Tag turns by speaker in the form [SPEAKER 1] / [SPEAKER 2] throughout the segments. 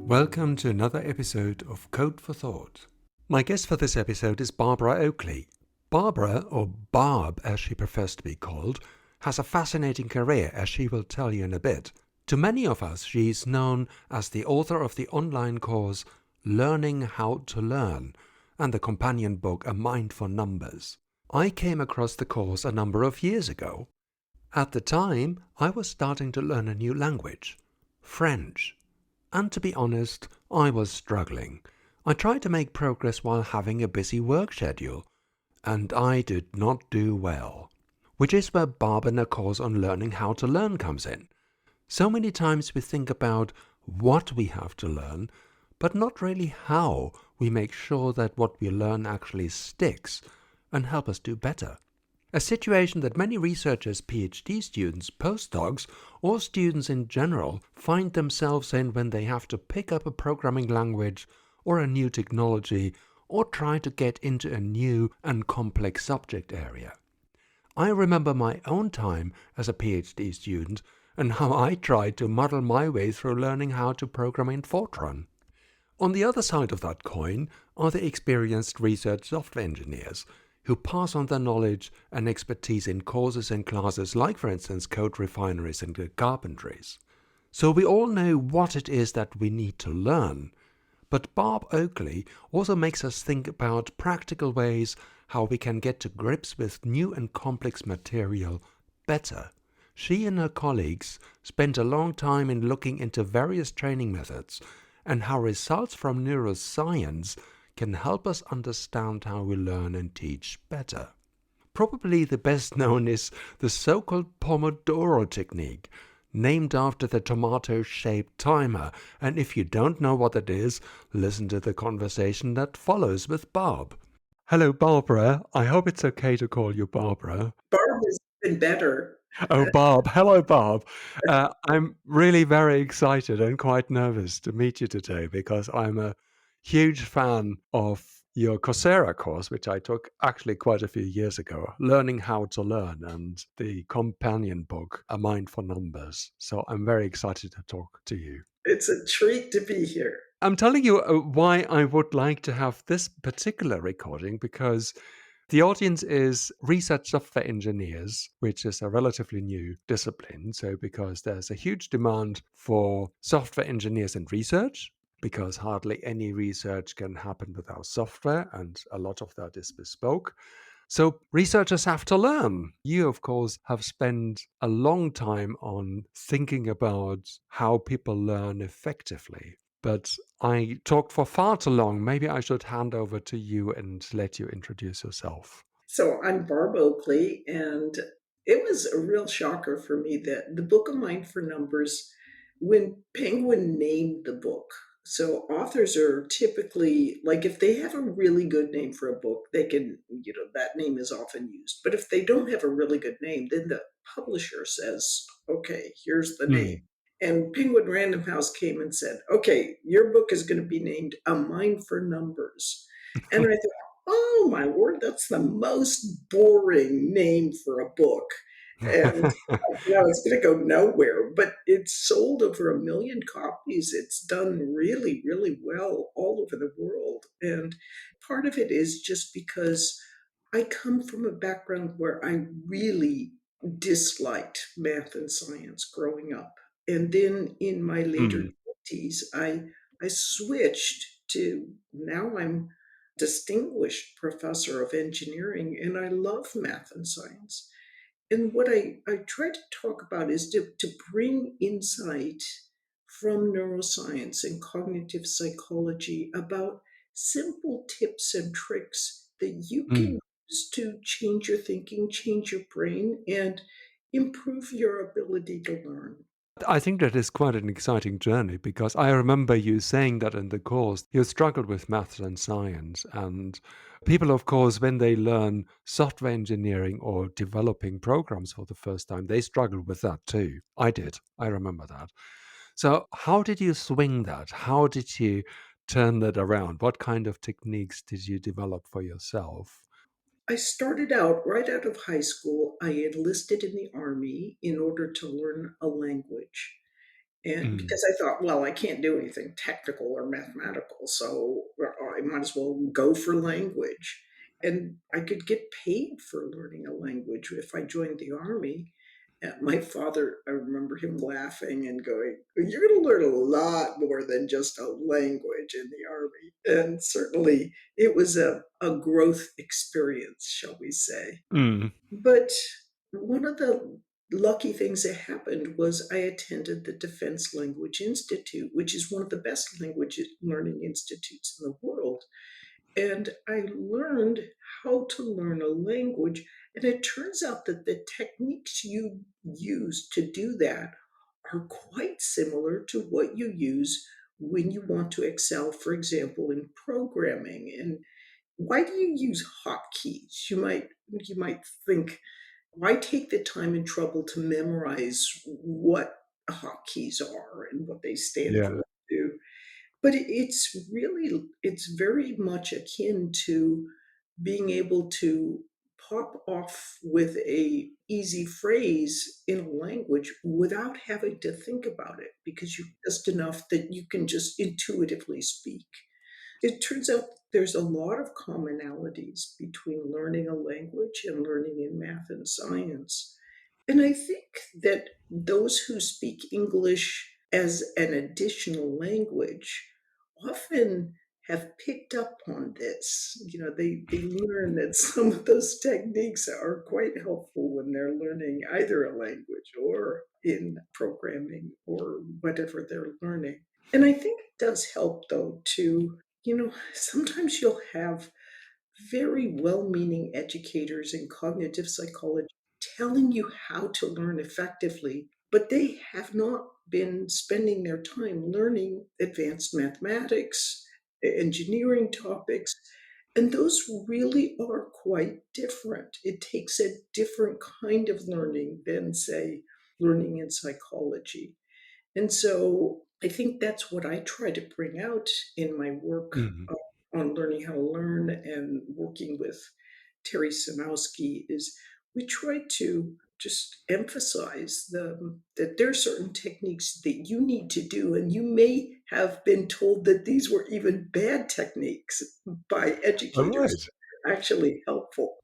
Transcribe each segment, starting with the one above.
[SPEAKER 1] Welcome to another episode of Code for Thought. My guest for this episode is Barbara Oakley. Barbara, or Barb as she prefers to be called, has a fascinating career, as she will tell you in a bit. To many of us, she is known as the author of the online course Learning How to Learn and the companion book A Mind for Numbers. I came across the course a number of years ago. At the time, I was starting to learn a new language, French. And to be honest, I was struggling. I tried to make progress while having a busy work schedule, and I did not do well. Which is where Barb and her course on learning how to learn comes in. So many times we think about what we have to learn, but not really how we make sure that what we learn actually sticks and help us do better. A situation that many researchers, PhD students, postdocs, or students in general find themselves in when they have to pick up a programming language or a new technology or try to get into a new and complex subject area. I remember my own time as a PhD student and how I tried to muddle my way through learning how to program in Fortran. On the other side of that coin are the experienced research software engineers who pass on their knowledge and expertise in courses and classes like, for instance, code refineries and carpentries. So we all know what it is that we need to learn. But Barb Oakley also makes us think about practical ways how we can get to grips with new and complex material better. She and her colleagues spent a long time in looking into various training methods and how results from neuroscience can help us understand how we learn and teach better. Probably the best known is the so-called Pomodoro technique, named after the tomato-shaped timer. And if you don't know what it is, listen to the conversation that follows with Barb. Hello, Barbara. I hope it's okay to call you Barbara.
[SPEAKER 2] Barb has been better.
[SPEAKER 1] Oh, Barb. Hello, Barb. I'm really very excited and quite nervous to meet you today because I'm a huge fan of your Coursera course, which I took actually quite a few years ago, Learning How to Learn, and the companion book, A Mind for Numbers. So I'm very excited to talk to you.
[SPEAKER 2] It's a treat to be here.
[SPEAKER 1] I'm telling you why I would like to have this particular recording because the audience is research software engineers, which is a relatively new discipline. So, because there's a huge demand for software engineers in research, because hardly any research can happen without software, and a lot of that is bespoke. So, researchers have to learn. You, of course, have spent a long time on thinking about how people learn effectively. But I talked for far too long. Maybe I should hand over to you and let you introduce yourself.
[SPEAKER 2] So I'm Barb Oakley, and it was a real shocker for me that the book of Mind for Numbers, when Penguin named the book, so authors are typically like if they have a really good name for a book, they can, that name is often used. But if they don't have a really good name, then the publisher says, okay, here's the name.
[SPEAKER 1] Hmm.
[SPEAKER 2] And Penguin Random House came and said, okay, your book is going to be named A Mind for Numbers. And I thought, oh my word, that's the most boring name for a book. And it's going to go nowhere, but it's sold over 1 million copies. It's done really, really well all over the world. And part of it is just because I come from a background where I really disliked math and science growing up. And then in my later
[SPEAKER 1] Hmm.
[SPEAKER 2] 20s, I switched to now I'm distinguished professor of engineering and I love math and science. And what I try to talk about is to bring insight from neuroscience and cognitive psychology about simple tips and tricks that you
[SPEAKER 1] Hmm.
[SPEAKER 2] can use to change your thinking, change your brain, and improve your ability to learn.
[SPEAKER 1] I think that is quite an exciting journey because I remember you saying that in the course you struggled with maths and science. And people, of course, when they learn software engineering or developing programs for the first time, they struggle with that too. I did. I remember that. So, how did you swing that? How did you turn that around? What kind of techniques did you develop for yourself?
[SPEAKER 2] I started out right out of high school. I enlisted in the Army in order to learn a language. And
[SPEAKER 1] Mm.
[SPEAKER 2] because I thought, well, I can't do anything technical or mathematical, so I might as well go for language. And I could get paid for learning a language if I joined the army. My father, I remember him laughing and going, "You're going to learn a lot more than just a language in the army." And certainly it was a growth experience, shall we say.
[SPEAKER 1] Mm.
[SPEAKER 2] But one of the lucky things that happened was I attended the Defense Language Institute, which is one of the best language learning institutes in the world. And I learned how to learn a language. And it turns out that the techniques you use to do that are quite similar to what you use when you want to excel, for example, in programming. And why do you use hotkeys? You might think, why take the time and trouble to memorize what hotkeys are and what they stand
[SPEAKER 1] Yeah.
[SPEAKER 2] for? Do? But it's very much akin to being able to pop off with a easy phrase in a language without having to think about it because you're just enough that you can just intuitively speak. It turns out there's a lot of commonalities between learning a language and learning in math and science. And I think that those who speak English as an additional language often have picked up on this. They learn that some of those techniques are quite helpful when they're learning either a language or in programming or whatever they're learning. And I think it does help, though, to sometimes you'll have very well meaning educators in cognitive psychology telling you how to learn effectively, but they have not been spending their time learning advanced mathematics, engineering topics, and those really are quite different. It takes a different kind of learning than, say, learning in psychology. And so I think that's what I try to bring out in my work
[SPEAKER 1] Mm.
[SPEAKER 2] on learning how to learn and working with Terry Samowski is we try to just emphasize that there are certain techniques that you need to do, and you may have been told that these were even bad techniques by
[SPEAKER 1] All
[SPEAKER 2] educators,
[SPEAKER 1] right.
[SPEAKER 2] actually helpful.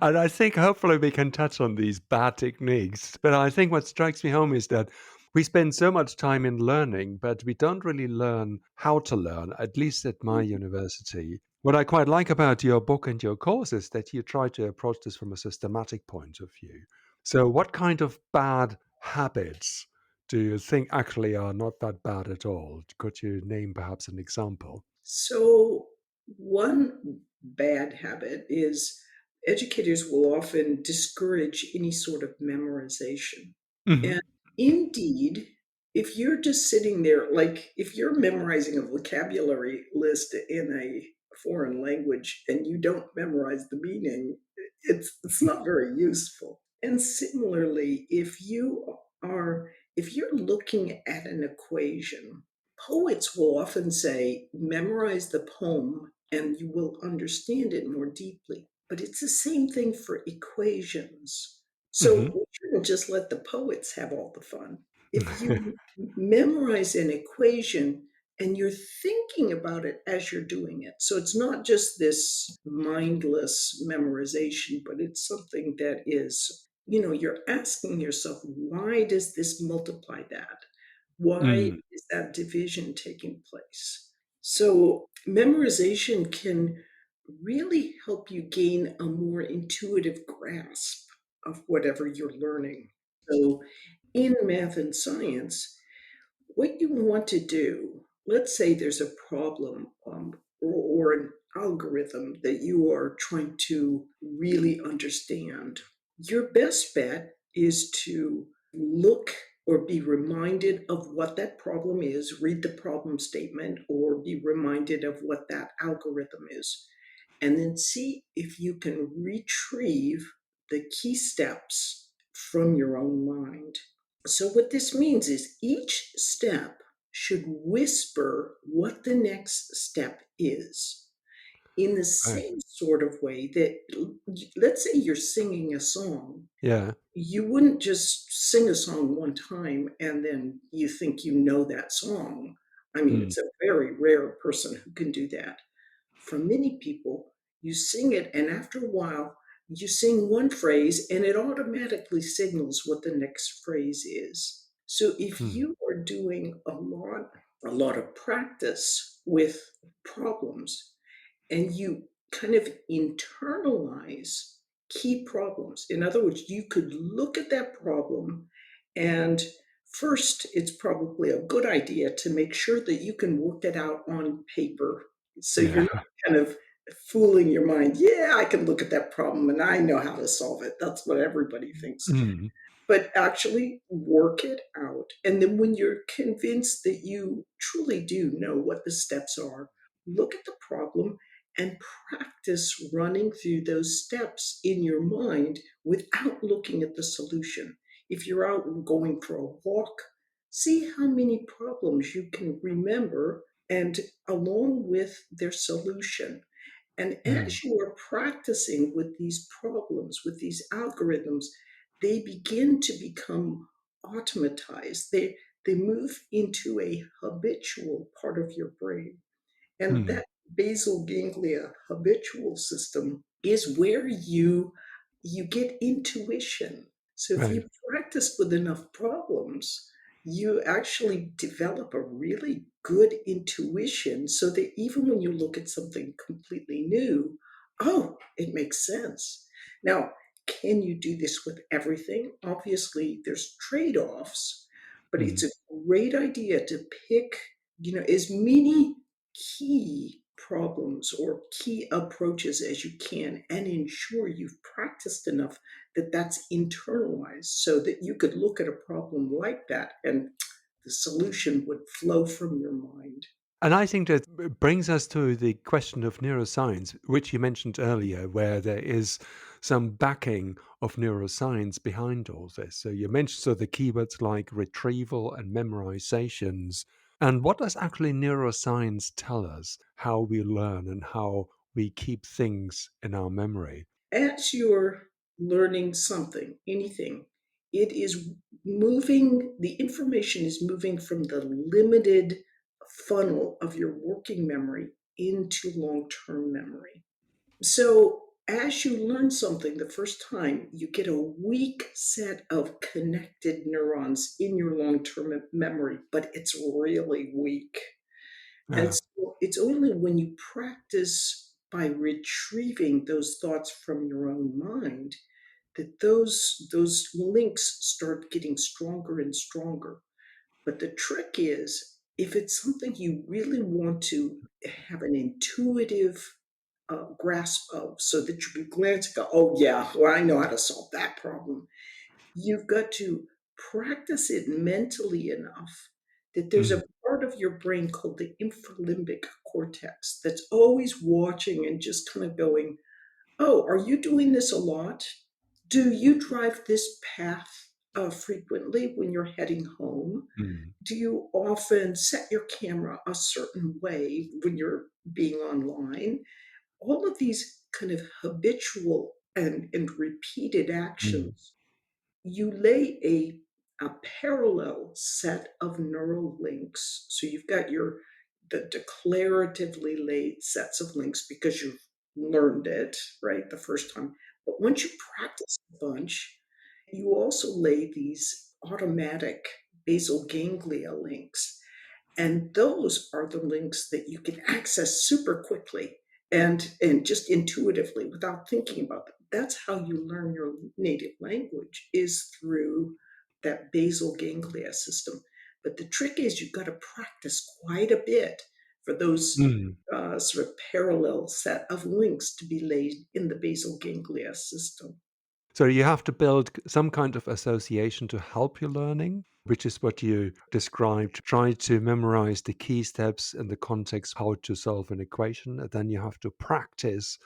[SPEAKER 1] And I think hopefully we can touch on these bad techniques. But I think what strikes me home is that we spend so much time in learning, but we don't really learn how to learn, at least at my university. What I quite like about your book and your course is that you try to approach this from a systematic point of view. So, what kind of bad habits do you think actually are not that bad at all? Could you name perhaps an example?
[SPEAKER 2] So, one bad habit is educators will often discourage any sort of memorization.
[SPEAKER 1] Hmm.
[SPEAKER 2] And indeed, if you're just sitting there, like if you're memorizing a vocabulary list in a foreign language and you don't memorize the meaning, it's not very useful. And similarly, if you're looking at an equation, poets will often say, memorize the poem and you will understand it more deeply. But it's the same thing for equations. So
[SPEAKER 1] Hmm.
[SPEAKER 2] we shouldn't just let the poets have all the fun. If you memorize an equation and you're thinking about it as you're doing it, so it's not just this mindless memorization, but it's something that is, you're asking yourself, why does this multiply that? Why
[SPEAKER 1] Mm.
[SPEAKER 2] is that division taking place? So, memorization can really help you gain a more intuitive grasp of whatever you're learning. So, in math and science, what you want to do, let's say there's a problem or an algorithm that you are trying to really understand. Your best bet is to look or be reminded of what that problem is, read the problem statement, or be reminded of what that algorithm is, and then see if you can retrieve the key steps from your own mind. So, what this means is each step should whisper what the next step is. in the
[SPEAKER 1] Right.
[SPEAKER 2] same sort of way that, let's say you're singing a song,
[SPEAKER 1] Yeah.
[SPEAKER 2] you wouldn't just sing a song one time and then you think you know that song. I mean,
[SPEAKER 1] Mm.
[SPEAKER 2] it's a very rare person who can do that. For many people, you sing it, and after a while, you sing one phrase and it automatically signals what the next phrase is. So if
[SPEAKER 1] Mm.
[SPEAKER 2] you are doing a lot of practice with problems, and you kind of internalize key problems. In other words, you could look at that problem, and first, it's probably a good idea to make sure that you can work it out on paper. So you're
[SPEAKER 1] Yeah.
[SPEAKER 2] not kind of fooling your mind. Yeah, I can look at that problem and I know how to solve it. That's what everybody thinks,
[SPEAKER 1] Mm.
[SPEAKER 2] but actually work it out. And then when you're convinced that you truly do know what the steps are, look at the problem and practice running through those steps in your mind without looking at the solution. If you're out going for a walk, see how many problems you can remember and along with their solution. And
[SPEAKER 1] Mm.
[SPEAKER 2] as you are practicing with these problems, with these algorithms, they begin to become automatized. They move into a habitual part of your brain. And
[SPEAKER 1] Mm.
[SPEAKER 2] that basal ganglia habitual system is where you get intuition. So if
[SPEAKER 1] Right.
[SPEAKER 2] you practice with enough problems, you actually develop a really good intuition so that even when you look at something completely new, oh, it makes sense. Now, can you do this with everything? Obviously, there's trade-offs, but it's
[SPEAKER 1] Mm.
[SPEAKER 2] a great idea to pick, as many key problems or key approaches as you can and ensure you've practiced enough that that's internalized so that you could look at a problem like that and the solution would flow from your mind.
[SPEAKER 1] And I think that brings us to the question of neuroscience, which you mentioned earlier, where there is some backing of neuroscience behind all this. So you mentioned the keywords like retrieval and memorizations. And what does actually neuroscience tell us how we learn and how we keep things in our memory?
[SPEAKER 2] As you're learning something, anything, it is moving, the information is moving from the limited funnel of your working memory into long term memory. So, as you learn something the first time, you get a weak set of connected neurons in your long term memory, but it's really weak. And
[SPEAKER 1] Yeah.
[SPEAKER 2] so it's only when you practice by retrieving those thoughts from your own mind that those links start getting stronger and stronger. But the trick is, if it's something you really want to have an intuitive grasp of, so that you can glance and go, oh, yeah, well, I know how to solve that problem. You've got to practice it mentally enough that there's
[SPEAKER 1] Mm.
[SPEAKER 2] a part of your brain called the infralimbic cortex that's always watching and just kind of going, oh, are you doing this a lot? Do you drive this path frequently when you're heading home?
[SPEAKER 1] Mm.
[SPEAKER 2] Do you often set your camera a certain way when you're being online? All of these kind of habitual and repeated
[SPEAKER 1] Mm.
[SPEAKER 2] actions, you lay a parallel set of neural links. So you've got the declaratively laid sets of links because you've learned it, right, the first time. But once you practice a bunch, you also lay these automatic basal ganglia links, and those are the links that you can access super quickly and just intuitively without thinking about them. That's how you learn your native language, is through that basal ganglia system. But the trick is you've got to practice quite a bit for those
[SPEAKER 1] Mm.
[SPEAKER 2] sort of parallel set of links to be laid in the basal ganglia system.
[SPEAKER 1] So you have to build some kind of association to help your learning, which is what you described. Try to memorize the key steps in the context how to solve an equation, and then you have to practice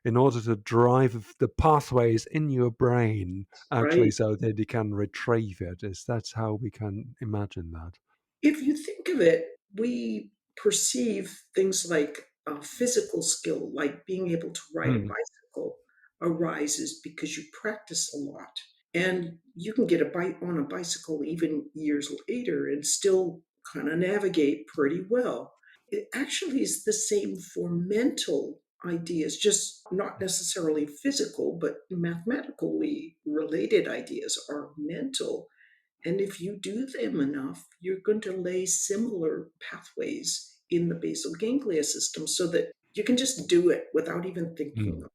[SPEAKER 1] in order to drive the pathways in your brain actually
[SPEAKER 2] Right?
[SPEAKER 1] so that you can retrieve it. Is that's how we can imagine that?
[SPEAKER 2] If you think of it, we perceive things like a physical skill like being able to ride a
[SPEAKER 1] Mm.
[SPEAKER 2] bicycle arises because you practice a lot. And you can get a bite on a bicycle even years later and still kind of navigate pretty well. It actually is the same for mental ideas, just not necessarily physical, but mathematically related ideas are mental. And if you do them enough, you're going to lay similar pathways in the basal ganglia system so that you can just do it without even thinking
[SPEAKER 1] Mm.
[SPEAKER 2] about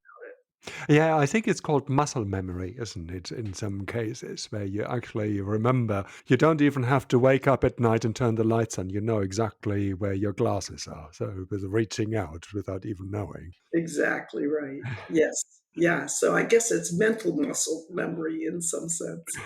[SPEAKER 1] Yeah, I think it's called muscle memory, isn't it? In some cases, where you actually remember. You don't even have to wake up at night and turn the lights on. You know exactly where your glasses are. So, with reaching out without even knowing.
[SPEAKER 2] it. Exactly right. Yes. Yeah. So I guess it's mental muscle memory in some sense.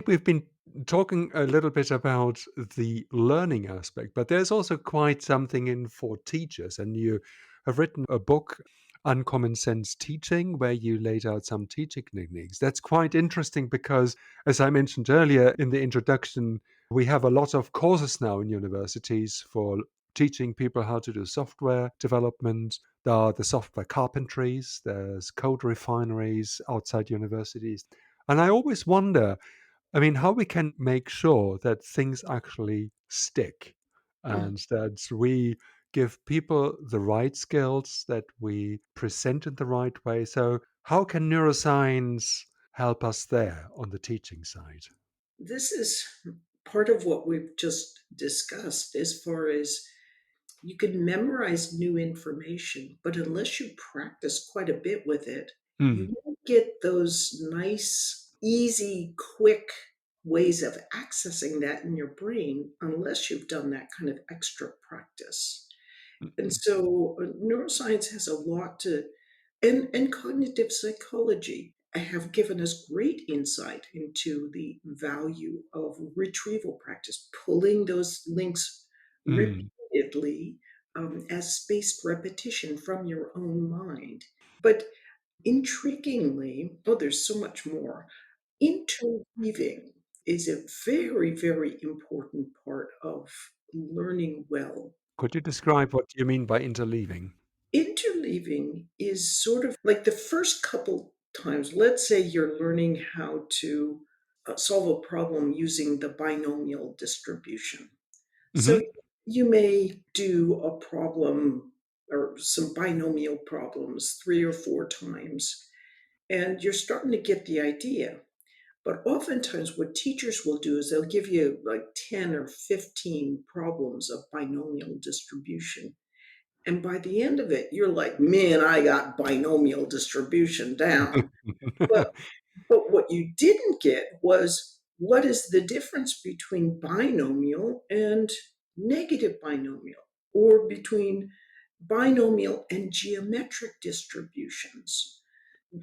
[SPEAKER 1] We've been talking a little bit about the learning aspect, but there's also quite something in for teachers. And you have written a book, Uncommon Sense Teaching, where you laid out some teaching techniques. That's quite interesting because, as I mentioned earlier in the introduction, we have a lot of courses now in universities for teaching people how to do software development. There are the software carpentries, there's code refineries outside universities. And I always wonder, I mean, how we can make sure that things actually stick
[SPEAKER 2] Uh,
[SPEAKER 1] and that we give people the right skills, that we present in the right way. So, how can neuroscience help us there on the teaching side?
[SPEAKER 2] this is part of what we've just discussed as far as you can memorize new information, but unless you practice quite a bit with it,
[SPEAKER 1] Mm,
[SPEAKER 2] you won't get those nice, easy, quick ways of accessing that in your brain unless you've done that kind of extra practice. And
[SPEAKER 1] mm,
[SPEAKER 2] so neuroscience has a lot to, and cognitive psychology have given us great insight into the value of retrieval practice, pulling those links
[SPEAKER 1] mm.
[SPEAKER 2] repeatedly as spaced repetition from your own mind. But intriguingly, oh, there's so much more. Interweaving is a very, very important part of learning well.
[SPEAKER 1] Could you describe what you mean by interleaving?
[SPEAKER 2] Interleaving is sort of like the first couple times, let's say you're learning how to solve a problem using the binomial distribution. So
[SPEAKER 1] Hmm.
[SPEAKER 2] you may do a problem or some binomial problems 3 or 4 times, and you're starting to get the idea. But oftentimes, what teachers will do is they'll give you like 10 or 15 problems of binomial distribution. And by the end of it, you're like, man, I got binomial distribution down. But but what you didn't get was what is the difference between binomial and negative binomial, or between binomial and geometric distributions.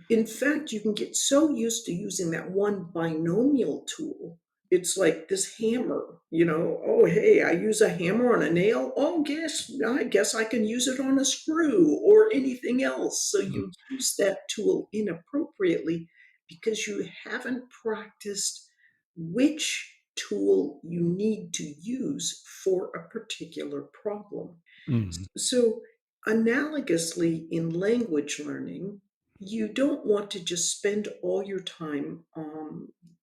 [SPEAKER 2] In fact, you can get so used to using that one binomial tool. It's like this hammer, oh, hey, I use a hammer on a nail. Oh, I guess I can use it on a screw or anything else. So
[SPEAKER 1] Mm,
[SPEAKER 2] you use that tool inappropriately because you haven't practiced which tool you need to use for a particular problem.
[SPEAKER 1] mm,
[SPEAKER 2] So, analogously, in language learning, you don't want to just spend all your time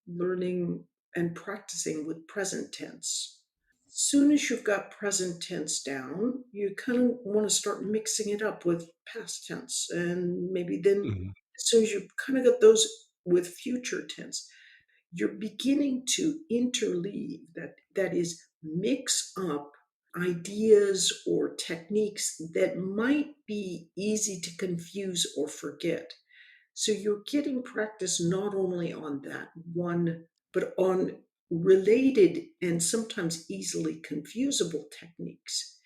[SPEAKER 2] learning and practicing with present tense. Soon as you've got present tense down, you kind of want to start mixing it up with past tense. And maybe then,
[SPEAKER 1] mm,
[SPEAKER 2] as soon as you've kind of got those with future tense, you're beginning to interleave, that is, mix up ideas or techniques that might be easy to confuse or forget. So you're getting practice not only on that one, but on related and sometimes easily confusable techniques.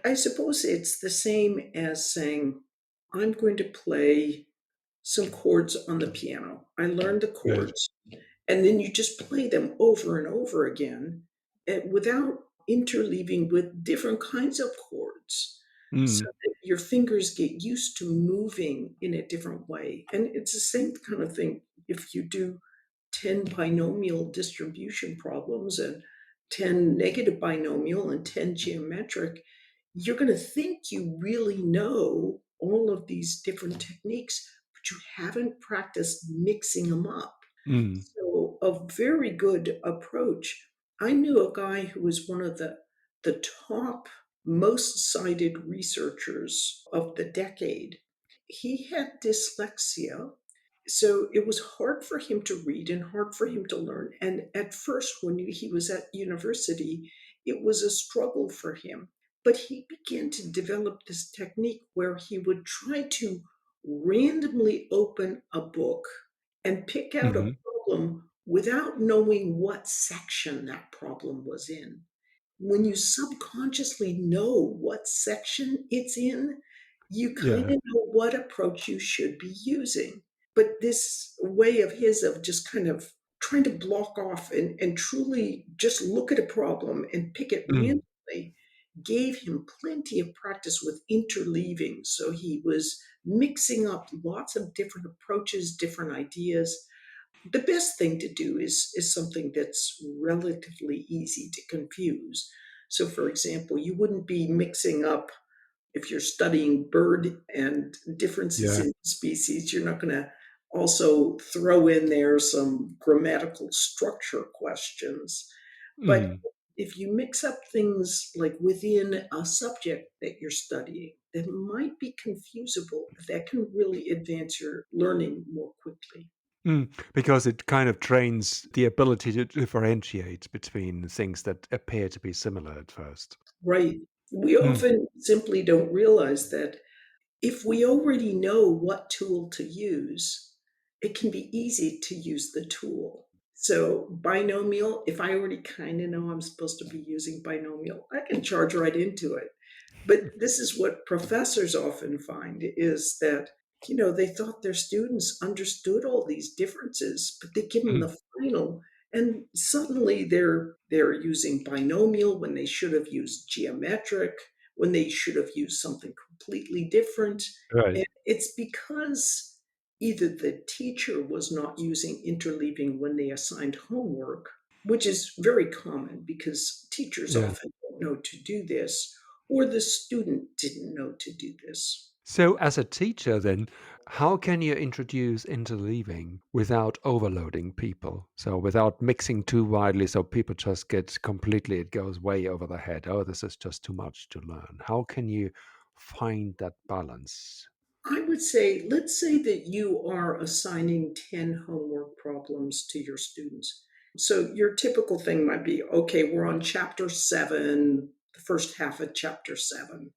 [SPEAKER 2] I suppose it's the same as saying, I'm going to play some chords on the piano. I learned the
[SPEAKER 1] right.
[SPEAKER 2] chords, and then you just play them over and over again without interleaving with different kinds of chords so
[SPEAKER 1] Mm,
[SPEAKER 2] that your fingers get used to moving in a different way. And it's the same kind of thing if you do 10 binomial distribution problems and 10 negative binomial and 10 geometric. you're going to think you really know all of these different techniques, but you haven't practiced mixing them up.
[SPEAKER 1] Mm.
[SPEAKER 2] So, a very good approach. I knew a guy who was one of the top, most cited researchers of the decade. He had dyslexia, so it was hard for him to read and hard for him to learn. And at first, when he was at university, it was a struggle for him. But he began to develop this technique where he would try to randomly open a book and pick out a
[SPEAKER 1] Mhm.
[SPEAKER 2] problem without knowing what section that problem was in. When you subconsciously know what section it's in, you kind of
[SPEAKER 1] Yeah.
[SPEAKER 2] know what approach you should be using. But this way of his of just kind of trying to block off and truly just look at a problem and pick it
[SPEAKER 1] Mm.
[SPEAKER 2] randomly gave him plenty of practice with interleaving. So he was mixing up lots of different approaches, different ideas. The best thing to do is something that's relatively easy to confuse. So, for example, you wouldn't be mixing up if you're studying bird and differences
[SPEAKER 1] Yeah.
[SPEAKER 2] in species. You're not going to also throw in there some grammatical structure questions. But
[SPEAKER 1] Mm.
[SPEAKER 2] if you mix up things like within a subject that you're studying that might be confusable, that can really advance your learning more quickly.
[SPEAKER 1] Mm. Because it kind of trains the ability to differentiate between things that appear to be similar at first.
[SPEAKER 2] Right. We
[SPEAKER 1] Mm.
[SPEAKER 2] often simply don't realize that if we already know what tool to use, it can be easy to use the tool. So, binomial, if I already kind of know I'm supposed to be using binomial, I can charge right into it. But this is what professors often find is that, they thought their students understood all these differences, but they give them
[SPEAKER 1] Mm.
[SPEAKER 2] the final and suddenly they're using binomial when they should have used geometric, when they should have used something completely different.
[SPEAKER 1] Right.
[SPEAKER 2] And it's because either the teacher was not using interleaving when they assigned homework, which is very common because teachers
[SPEAKER 1] Yeah.
[SPEAKER 2] often don't know to do this, or the student didn't know to do this.
[SPEAKER 1] So, as a teacher, then, how can you introduce interleaving without overloading people? So, without mixing too widely, so people just get completely, it goes way over their head. Oh, this is just too much to learn. How can you find that balance?
[SPEAKER 2] I would say, let's say that you are assigning 10 homework problems to your students. So your typical thing might be okay, we're on chapter 7, the first half of chapter 7.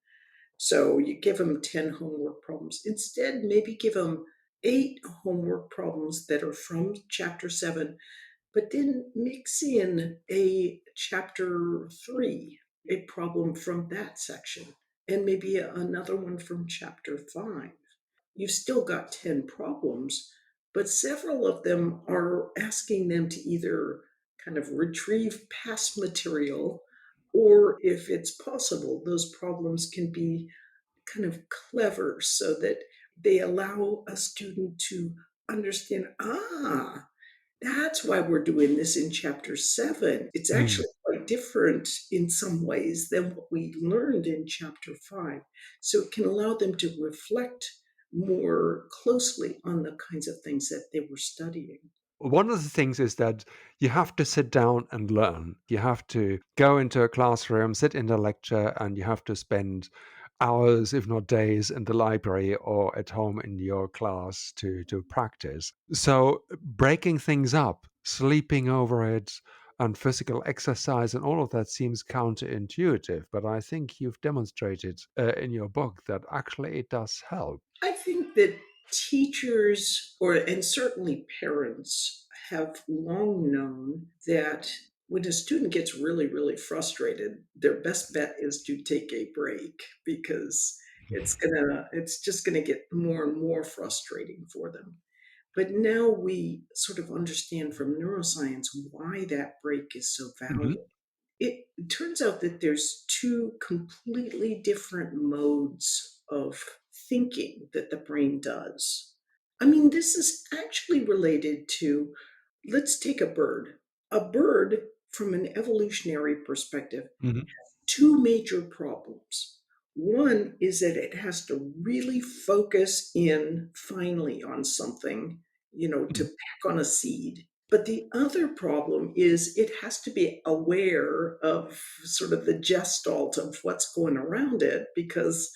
[SPEAKER 2] So you give them 10 homework problems. Instead, maybe give them 8 homework problems that are from chapter 7, but then mix in a chapter 3, a problem from that section, and maybe another one from chapter 5. You've still got 10 problems, but several of them are asking them to either kind of retrieve past material, or if it's possible, those problems can be kind of clever so that they allow a student to understand, that's why we're doing this in chapter 7. It's
[SPEAKER 1] Mm.
[SPEAKER 2] actually quite different in some ways than what we learned in chapter 5. So it can allow them to reflect more closely on the kinds of things that they were studying.
[SPEAKER 1] One of the things is that you have to sit down and learn. You have to go into a classroom, sit in a lecture, and you have to spend hours, if not days, in the library or at home in your class to practice. So breaking things up, sleeping over it, and physical exercise and all of that seems counterintuitive, but I think you've demonstrated in your book that actually it does help.
[SPEAKER 2] I think that teachers, or and certainly parents, have long known that when a student gets really, really frustrated, their best bet is to take a break because it's just gonna get more and more frustrating for them. But now we sort of understand from neuroscience why that break is so
[SPEAKER 1] Mhm.
[SPEAKER 2] valuable. It turns out that there's two completely different modes of thinking that the brain does. I mean, this is actually related to, let's take a bird. A bird, from an evolutionary perspective,
[SPEAKER 1] Mhm.
[SPEAKER 2] two major problems. One is that it has to really focus in finely on something, to
[SPEAKER 1] Mm,
[SPEAKER 2] pack on a seed. But the other problem is it has to be aware of sort of the gestalt of what's going around it because,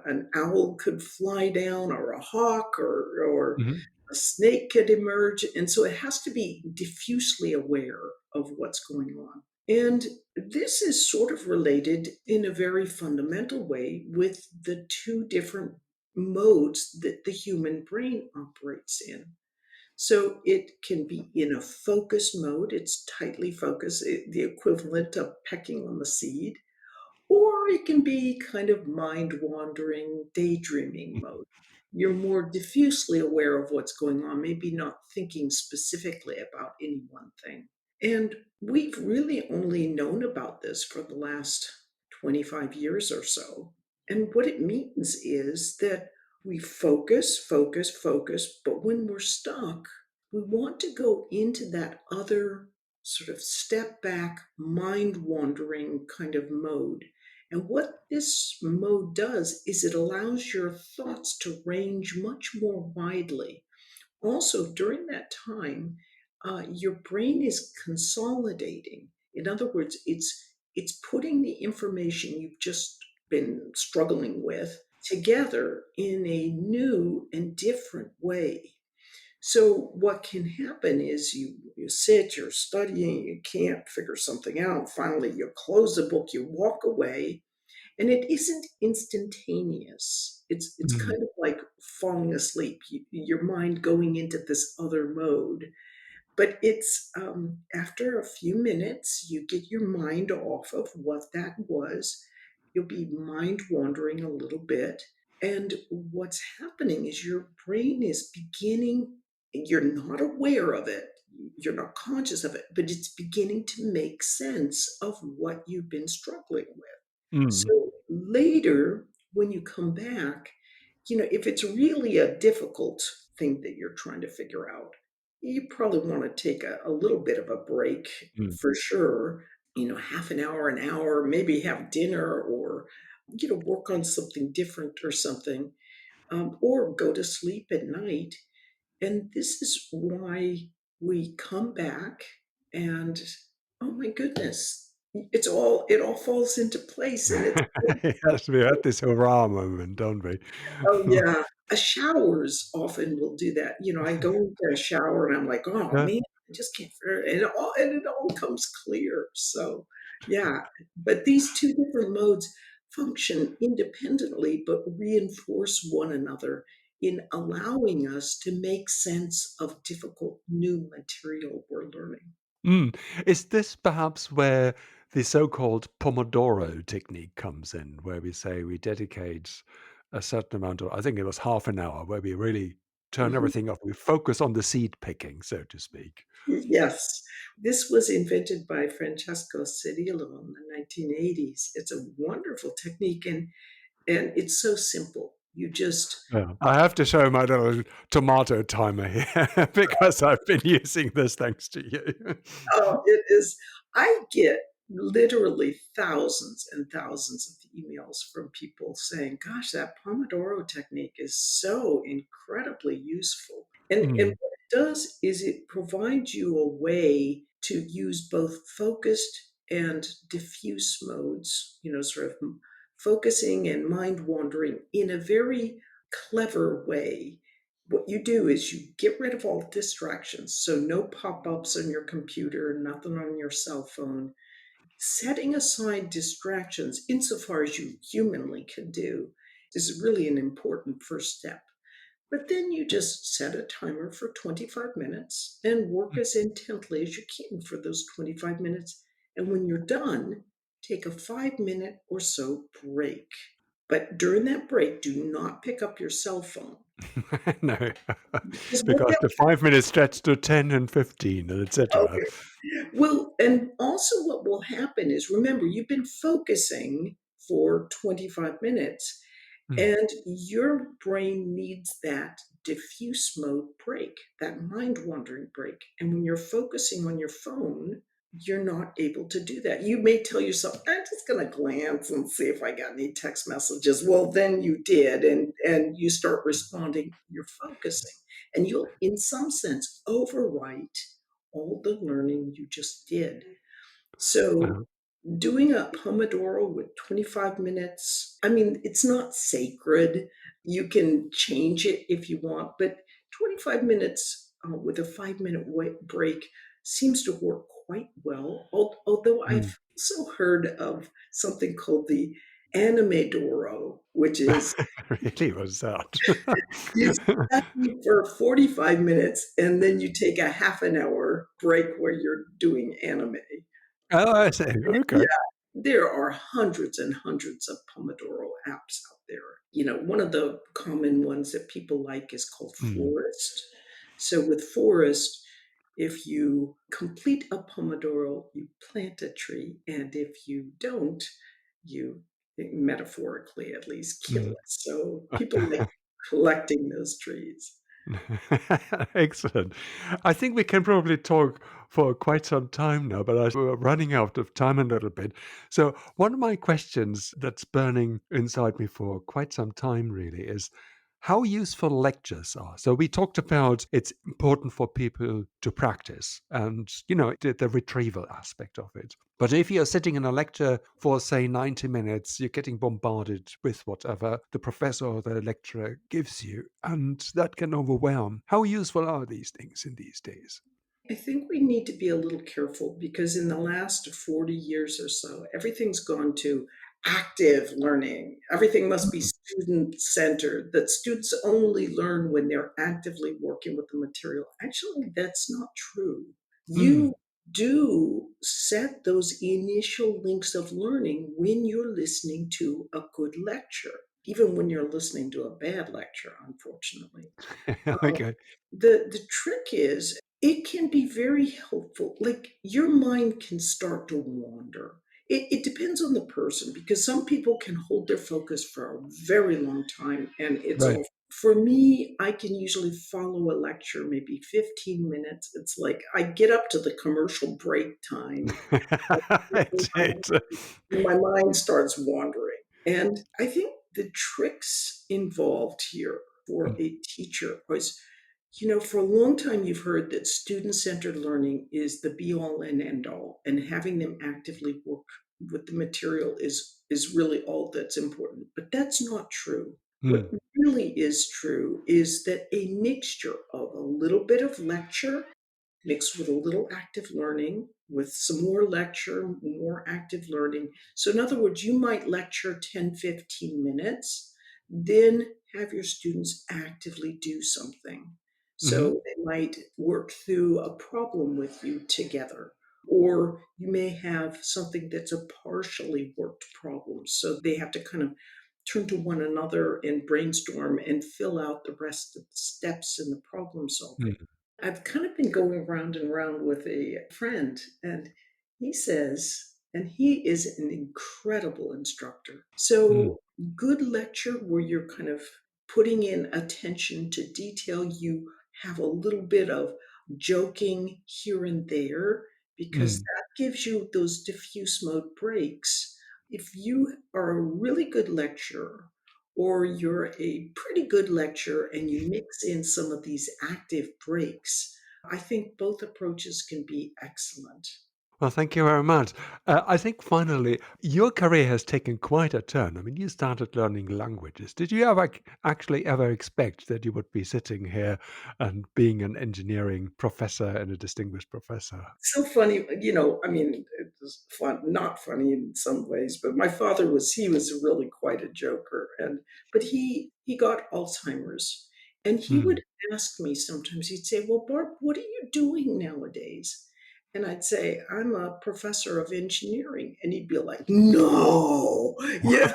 [SPEAKER 2] an owl could fly down or a hawk or
[SPEAKER 1] mhm,
[SPEAKER 2] a snake could emerge. And so it has to be diffusely aware of what's going on. And this is sort of related in a very fundamental way with the two different modes that the human brain operates in. So it can be in a focus mode, it's tightly focused, the equivalent of pecking on the seed, or it can be kind of mind wandering, daydreaming mode. You're more diffusely aware of what's going on, maybe not thinking specifically about any one thing. And we've really only known about this for the last 25 years or so. And what it means is that we focus, focus, focus, but when we're stuck, we want to go into that other sort of step back, mind wandering kind of mode. And what this mode does is it allows your thoughts to range much more widely. Also, during that time, your brain is consolidating. In other words, it's putting the information you've just been struggling with together in a new and different way. So what can happen is you sit, you're studying, you can't figure something out. Finally, you close the book, you walk away, and it isn't instantaneous. It's
[SPEAKER 1] mm,
[SPEAKER 2] kind of like falling asleep, your mind going into this other mode. But it's after a few minutes, you get your mind off of what that was. You'll be mind wandering a little bit. And what's happening is your brain is beginning, you're not aware of it, you're not conscious of it, but it's beginning to make sense of what you've been struggling with.
[SPEAKER 1] mm,
[SPEAKER 2] So later, when you come back, if it's really a difficult thing that you're trying to figure out, you probably want to take a little bit of a break
[SPEAKER 1] mm.
[SPEAKER 2] for sure. Half an hour, maybe have dinner or, work on something different or something, or go to sleep at night. And this is why we come back and, oh my goodness, it all falls into place and it's
[SPEAKER 1] Yes, we had this hurrah moment, don't we?
[SPEAKER 2] oh, yeah. Showers often will do that. I go into a shower and I'm like, "Oh,
[SPEAKER 1] Yeah.
[SPEAKER 2] man, I just can't figure it," and it all comes clear. So, yeah, but these 2 different modes function independently, but reinforce one another in allowing us to make sense of difficult new material we're learning.
[SPEAKER 1] Mm. Is this perhaps where the so-called Pomodoro technique comes in, where we say we dedicate a certain amount of, I think it was half an hour, where we really turn
[SPEAKER 2] Mhm.
[SPEAKER 1] everything off. We focus on the seed picking, so to speak.
[SPEAKER 2] Yes. This was invented by Francesco Cirillo in the 1980s. It's a wonderful technique and it's so simple. You just
[SPEAKER 1] Yeah. I have to show my little tomato timer here because I've been using this thanks to you.
[SPEAKER 2] oh, it is I get literally thousands and thousands of emails from people saying, "Gosh, that Pomodoro technique is so incredibly useful." And
[SPEAKER 1] Mm.
[SPEAKER 2] what it does is it provides you a way to use both focused and diffuse modes, sort of focusing and mind wandering in a very clever way. What you do is you get rid of all distractions. So, no pop ups on your computer, nothing on your cell phone. Setting aside distractions, insofar as you humanly can do, is really an important first step. But then you just set a timer for 25 minutes and work as intently as you can for those 25 minutes. And when you're done, take a 5 minute or so break. But during that break, do not pick up your cell phone.
[SPEAKER 1] No,
[SPEAKER 2] Because what
[SPEAKER 1] because
[SPEAKER 2] that
[SPEAKER 1] the 5 minutes stretch to 10 and 15 and etc.
[SPEAKER 2] okay. Well, and also what will happen is remember, you've been focusing for 25 minutes,
[SPEAKER 1] Mm.
[SPEAKER 2] and your brain needs that diffuse mode break, that mind wandering break. And when you're focusing on your phone, you're not able to do that. You may tell yourself, "I'm just gonna glance and see if I got any text messages." Well, then you did, and you start responding, you're focusing, and you'll, in some sense, overwrite all the learning you just did. So,
[SPEAKER 1] Uh-huh.
[SPEAKER 2] doing a Pomodoro with 25 minutes, I mean, it's not sacred. You can change it if you want, but 25 minutes with a 5 minute break seems to work quite well. Although
[SPEAKER 1] Mm.
[SPEAKER 2] I've also heard of something called the Animedoro, which is
[SPEAKER 1] Really, was that?
[SPEAKER 2] you study for 45 minutes and then you take a half an hour break where you're doing anime.
[SPEAKER 1] Oh, I see.
[SPEAKER 2] Yeah,
[SPEAKER 1] Okay.
[SPEAKER 2] there are hundreds and hundreds of Pomodoro apps out there. One of the common ones that people like is called
[SPEAKER 1] Mm.
[SPEAKER 2] Forest. So with Forest, if you complete a Pomodoro, you plant a tree, and if you don't, you metaphorically at least kill
[SPEAKER 1] Mm.
[SPEAKER 2] it. So people like collecting those trees.
[SPEAKER 1] Excellent. I think we can probably talk for quite some time now, but we're running out of time a little bit. So, one of my questions that's burning inside me for quite some time really is how useful lectures are. So, we talked about it's important for people to practice and, the retrieval aspect of it. But if you're sitting in a lecture for, say, 90 minutes, you're getting bombarded with whatever the professor or the lecturer gives you, and that can overwhelm. How useful are these things in these days?
[SPEAKER 2] I think we need to be a little careful because in the last 40 years or so, everything's gone to active learning. Everything must be
[SPEAKER 1] Mm,
[SPEAKER 2] student centered, that students only learn when they're actively working with the material. Actually, that's not true.
[SPEAKER 1] mm,
[SPEAKER 2] You do set those initial links of learning when you're listening to a good lecture, even when you're listening to a bad lecture, unfortunately. Um,
[SPEAKER 1] okay.
[SPEAKER 2] the trick is it can be very helpful. Like your mind can start to wander. It depends on the person because some people can hold their focus for a very long time and it's
[SPEAKER 1] Right.
[SPEAKER 2] all. For me, I can usually follow a lecture maybe 15 minutes. It's like I get up to the commercial break time.
[SPEAKER 1] It's it.
[SPEAKER 2] My mind starts wandering. And I think the tricks involved here for
[SPEAKER 1] Mm,
[SPEAKER 2] a teacher was, for a long time you've heard that student centered learning is the be all and end all, and having them actively work with the material is really all that's important. But that's not true. What
[SPEAKER 1] mm,
[SPEAKER 2] really is true is that a mixture of a little bit of lecture mixed with a little active learning, with some more lecture, more active learning. So, in other words, you might lecture 10, 15 minutes, then have your students actively do something.
[SPEAKER 1] mhm,
[SPEAKER 2] So, they might work through a problem with you together. Or you may have something that's a partially worked problem. So they have to kind of turn to one another and brainstorm and fill out the rest of the steps in the problem solving.
[SPEAKER 1] mm,
[SPEAKER 2] I've kind of been going round and round with a friend, and he says, and he is an incredible instructor.
[SPEAKER 1] mm,
[SPEAKER 2] So, good lecture where you're kind of putting in attention to detail, you have a little bit of joking here and there, because
[SPEAKER 1] mm.
[SPEAKER 2] that gives you those diffuse mode breaks. If you are a really good lecturer, or you're a pretty good lecturer and you mix in some of these active breaks, I think both approaches can be excellent.
[SPEAKER 1] Well, thank you very much. I think finally, your career has taken quite a turn. I mean, you started learning languages. Did you ever actually ever expect that you would be sitting here and being an engineering professor and a distinguished professor?
[SPEAKER 2] So funny, I mean, it was fun, not funny in some ways, but my father he was really quite a joker. But he got Alzheimer's, and he would
[SPEAKER 1] Mm.
[SPEAKER 2] ask me sometimes, he'd say, "Well, Barb, what are you doing nowadays?" And I'd say, "I'm a professor of engineering." And he'd be like, "No." Yeah,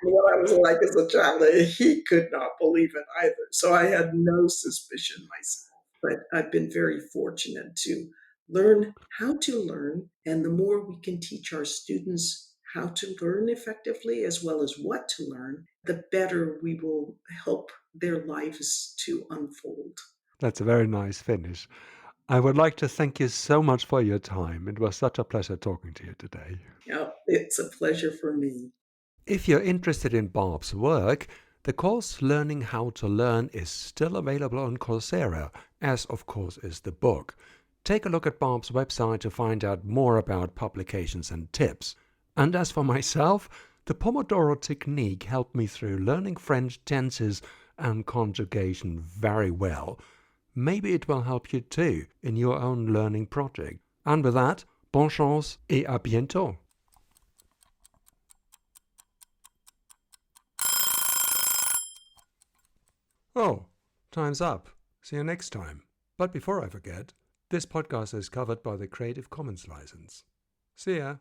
[SPEAKER 2] what I was like as a child, he could not believe it either. So I had no suspicion myself. But I've been very fortunate to learn how to learn. And the more we can teach our students how to learn effectively as well as what to learn, the better we will help their lives to unfold.
[SPEAKER 1] That's a very nice finish. I would like to thank you so much for your time. It was such a pleasure talking to you today.
[SPEAKER 2] Yeah, it's a pleasure for me.
[SPEAKER 1] If you're interested in Barb's work, the course Learning How to Learn is still available on Coursera, as of course is the book. Take a look at Barb's website to find out more about publications and tips. And as for myself, the Pomodoro technique helped me through learning French tenses and conjugation very well. Maybe it will help you too in your own learning project. And with that, bonne chance et à bientôt. Oh, time's up. See you next time. But before I forget, this podcast is covered by the Creative Commons license. See ya.